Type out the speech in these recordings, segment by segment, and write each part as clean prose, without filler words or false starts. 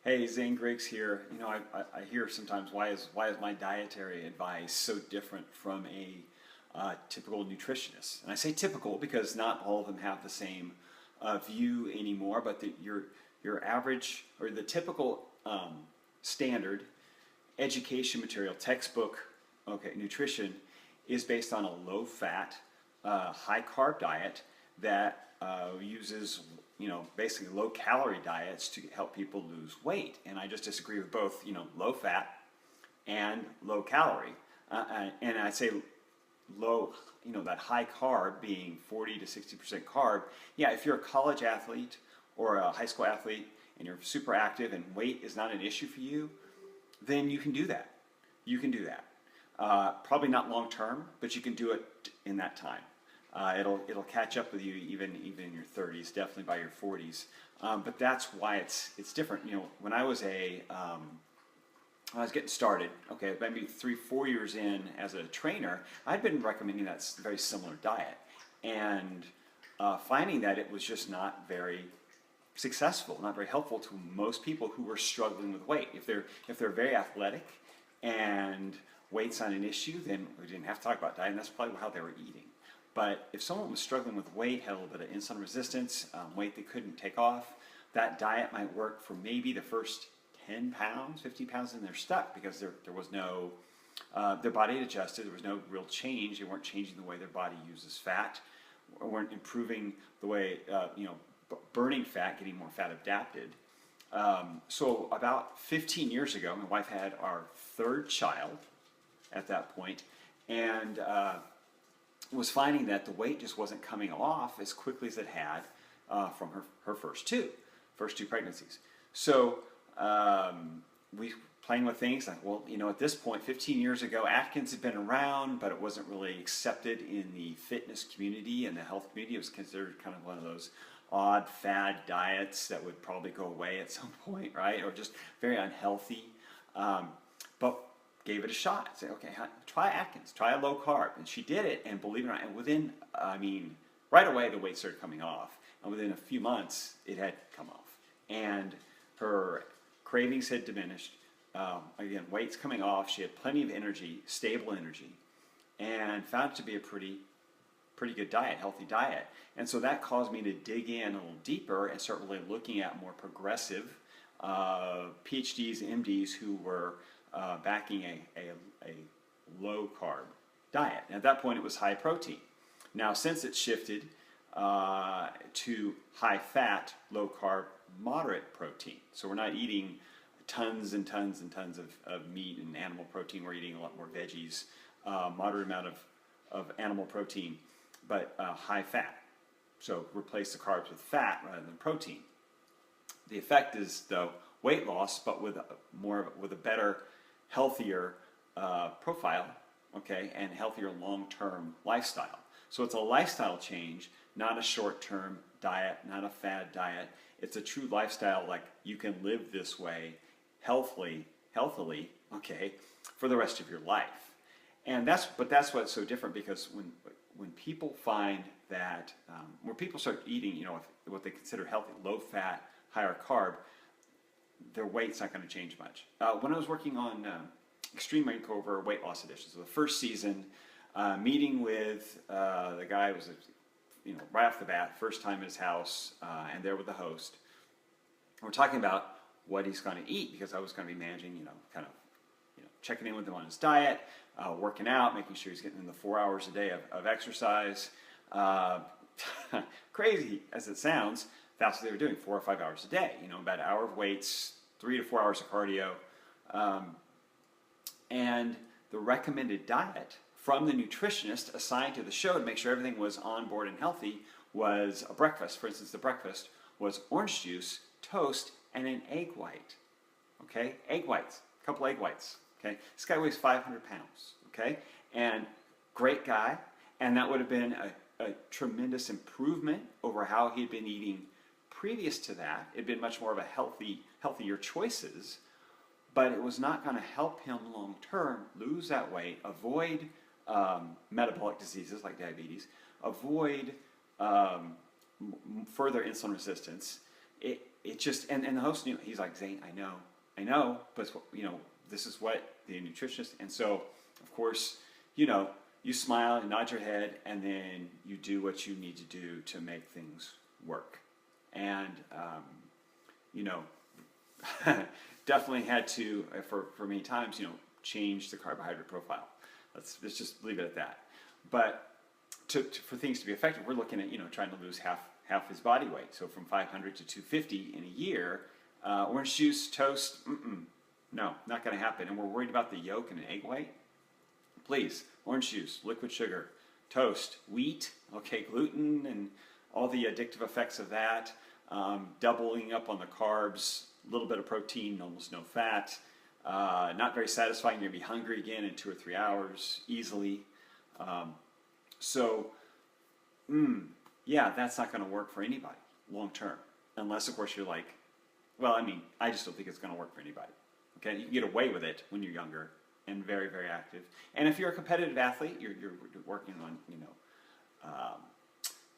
Hey, Zane Griggs here. I hear sometimes why is my dietary advice so different from a typical nutritionist? And I say typical because not all of them have the same view anymore. But your average or the typical standard education material textbook, okay, nutrition is based on a low-fat, high-carb diet that uses basically low-calorie diets to help people lose weight. And I just disagree with both, low-fat and low-calorie. And I'd say low, that high carb being 40 to 60% carb. Yeah, if you're a college athlete or a high school athlete and you're super active and weight is not an issue for you, then you can do that. You can do that. Probably not long term, but you can do it in that time. It'll catch up with you even in your 30s, definitely by your 40s. But that's why it's different. When I was when I was getting started, okay, maybe 3-4 years in as a trainer, I'd been recommending that very similar diet, and finding that it was just not very successful, not very helpful to most people who were struggling with weight. If they're very athletic and weight's not an issue, then we didn't have to talk about diet, and that's probably how they were eating. But if someone was struggling with weight, had a little bit of insulin resistance, weight they couldn't take off, that diet might work for maybe the first 10 pounds, 50 pounds, and they're stuck because there was no, their body had adjusted, there was no real change, they weren't changing the way their body uses fat, or weren't improving the way, burning fat, getting more fat adapted. So about 15 years ago, my wife had our third child at that point, and was finding that the weight just wasn't coming off as quickly as it had from her first two pregnancies. So we playing with things like, well, at this point, 15 years ago, Atkins had been around, but it wasn't really accepted in the fitness community and the health community. It was considered kind of one of those odd fad diets that would probably go away at some point, right? Or just very unhealthy. But gave it a shot. Say, okay, try Atkins, try a low carb. And she did it, and believe it or not, and within, right away the weight started coming off. And within a few months, it had come off. And her cravings had diminished. Again, weight's coming off. She had plenty of energy, stable energy, and found it to be a pretty good diet, healthy diet. And so that caused me to dig in a little deeper and start really looking at more progressive PhDs, MDs who were backing a low carb diet. And at that point, it was high protein. Now, since it's shifted to high fat, low carb, moderate protein. So we're not eating tons and tons and tons of meat and animal protein. We're eating a lot more veggies, moderate amount of animal protein, but high fat. So replace the carbs with fat rather than protein. The effect is, though, weight loss, but with a better, healthier profile, okay, and healthier long-term lifestyle. So it's a lifestyle change, not a short-term diet, not a fad diet. It's a true lifestyle, like you can live this way healthily, okay, for the rest of your life. And that's what's so different, because when people find that, when people start eating, what they consider healthy, low-fat, higher carb, their weight's not going to change much. When I was working on Extreme Makeover Weight Loss Edition, so the first season, meeting with the guy was, right off the bat, first time at his house, and there with the host, we're talking about what he's going to eat, because I was going to be managing, checking in with him on his diet, working out, making sure he's getting in the 4 hours a day of exercise. Crazy as it sounds, that's what they were doing, 4 or 5 hours a day. About an hour of weights, 3 to 4 hours of cardio. And the recommended diet from the nutritionist assigned to the show to make sure everything was on board and healthy was a breakfast. For instance, the breakfast was orange juice, toast, and an egg white. Okay? Egg whites. A couple egg whites. Okay? This guy weighs 500 pounds. Okay? And great guy. And that would have been a tremendous improvement over how he had been eating previous to that. It had been much more of a healthier choices, but it was not going to help him long term lose that weight, avoid metabolic diseases like diabetes, avoid further insulin resistance. it just, and the host knew, he's like, Zane, I know, but it's what, this is what the nutritionist, and so, of course, you smile and nod your head, and then you do what you need to do to make things work. And, definitely had to, for many times, change the carbohydrate profile. Let's just leave it at that. But for things to be effective, we're looking at, trying to lose half his body weight. So from 500 to 250 in a year. Orange juice, toast, no, not going to happen. And we're worried about the yolk and an egg white. Please, orange juice, liquid sugar, toast, wheat, okay, gluten, and all the addictive effects of that. Doubling up on the carbs, a little bit of protein, almost no fat. Not very satisfying. You're going to be hungry again in 2 or 3 hours easily. Yeah, that's not going to work for anybody long term. Unless, of course, you're like, I just don't think it's going to work for anybody. Okay, you can get away with it when you're younger and very, very active. And if you're a competitive athlete, you're working on,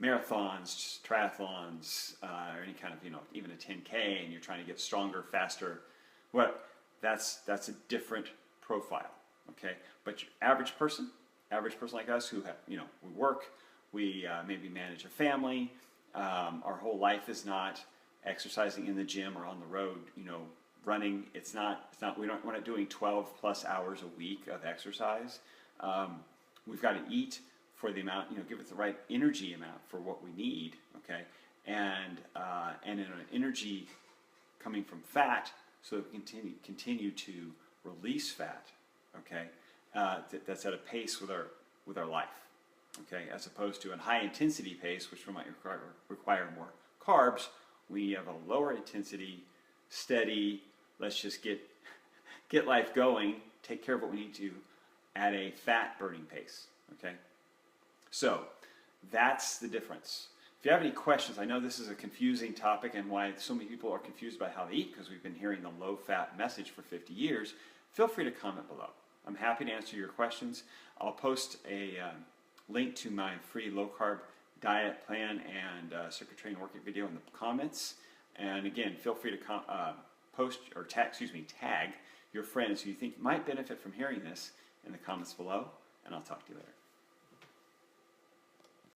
marathons, triathlons, or any kind of, even a 10K, and you're trying to get stronger, faster. Well, that's a different profile. Okay, but your average person like us who have, we work, we maybe manage a family, our whole life is not exercising in the gym or on the road, running. We're not doing 12 plus hours a week of exercise. We've got to eat for the amount, give it the right energy amount for what we need, okay? And in an energy coming from fat, so that we continue to release fat, okay? That's at a pace with our life, okay? As opposed to a high intensity pace, which might require more carbs. We have a lower intensity, steady, let's just get life going, take care of what we need to at a fat burning pace, okay? So that's the difference. If you have any questions, I know this is a confusing topic and why so many people are confused about how they eat because we've been hearing the low-fat message for 50 years. Feel free to comment below. I'm happy to answer your questions. I'll post a link to my free low-carb diet plan and circuit training workout video in the comments. And again, feel free to tag your friends who you think might benefit from hearing this in the comments below, and I'll talk to you later.